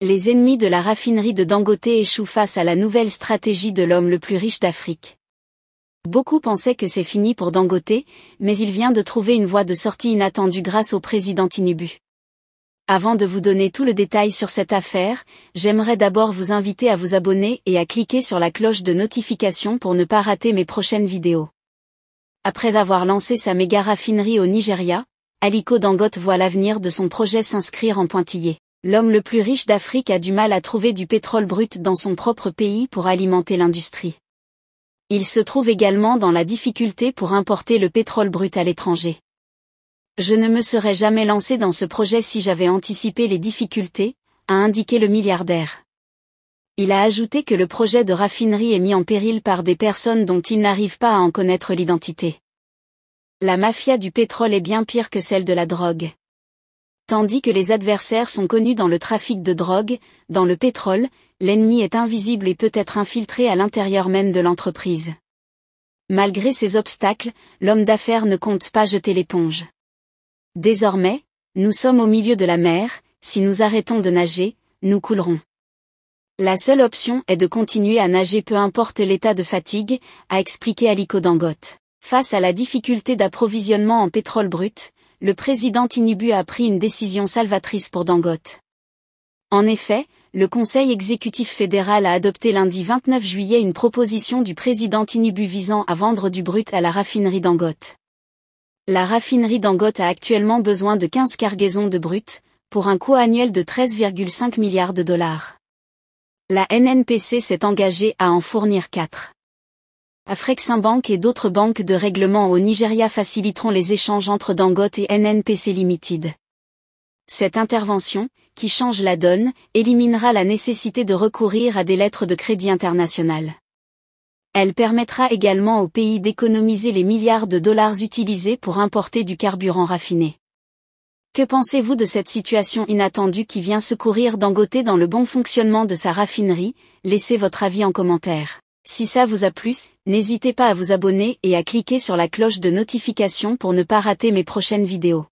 Les ennemis de la raffinerie de Dangote échouent face à la nouvelle stratégie de l'homme le plus riche d'Afrique. Beaucoup pensaient que c'est fini pour Dangote, mais il vient de trouver une voie de sortie inattendue grâce au président Tinubu. Avant de vous donner tout le détail sur cette affaire, j'aimerais d'abord vous inviter à vous abonner et à cliquer sur la cloche de notification pour ne pas rater mes prochaines vidéos. Après avoir lancé sa méga raffinerie au Nigeria, Aliko Dangote voit l'avenir de son projet s'inscrire en pointillé. L'homme le plus riche d'Afrique a du mal à trouver du pétrole brut dans son propre pays pour alimenter l'industrie. Il se trouve également dans la difficulté pour importer le pétrole brut à l'étranger. Je ne me serais jamais lancé dans ce projet si j'avais anticipé les difficultés, a indiqué le milliardaire. Il a ajouté que le projet de raffinerie est mis en péril par des personnes dont il n'arrive pas à en connaître l'identité. La mafia du pétrole est bien pire que celle de la drogue. Tandis que les adversaires sont connus dans le trafic de drogue, dans le pétrole, l'ennemi est invisible et peut être infiltré à l'intérieur même de l'entreprise. Malgré ces obstacles, l'homme d'affaires ne compte pas jeter l'éponge. Désormais, nous sommes au milieu de la mer, si nous arrêtons de nager, nous coulerons. La seule option est de continuer à nager peu importe l'état de fatigue, a expliqué Aliko Dangote. Face à la difficulté d'approvisionnement en pétrole brut, le président Tinubu a pris une décision salvatrice pour Dangote. En effet, le Conseil exécutif fédéral a adopté lundi 29 juillet une proposition du président Tinubu visant à vendre du brut à la raffinerie Dangote. La raffinerie Dangote a actuellement besoin de 15 cargaisons de brut, pour un coût annuel de 13,5 milliards de dollars. La NNPC s'est engagée à en fournir 4. Afreximbank et d'autres banques de règlement au Nigeria faciliteront les échanges entre Dangote et NNPC Limited. Cette intervention, qui change la donne, éliminera la nécessité de recourir à des lettres de crédit internationales. Elle permettra également au pays d'économiser les milliards de dollars utilisés pour importer du carburant raffiné. Que pensez-vous de cette situation inattendue qui vient secourir Dangote dans le bon fonctionnement de sa raffinerie? Laissez votre avis en commentaire. Si ça vous a plu, n'hésitez pas à vous abonner et à cliquer sur la cloche de notification pour ne pas rater mes prochaines vidéos.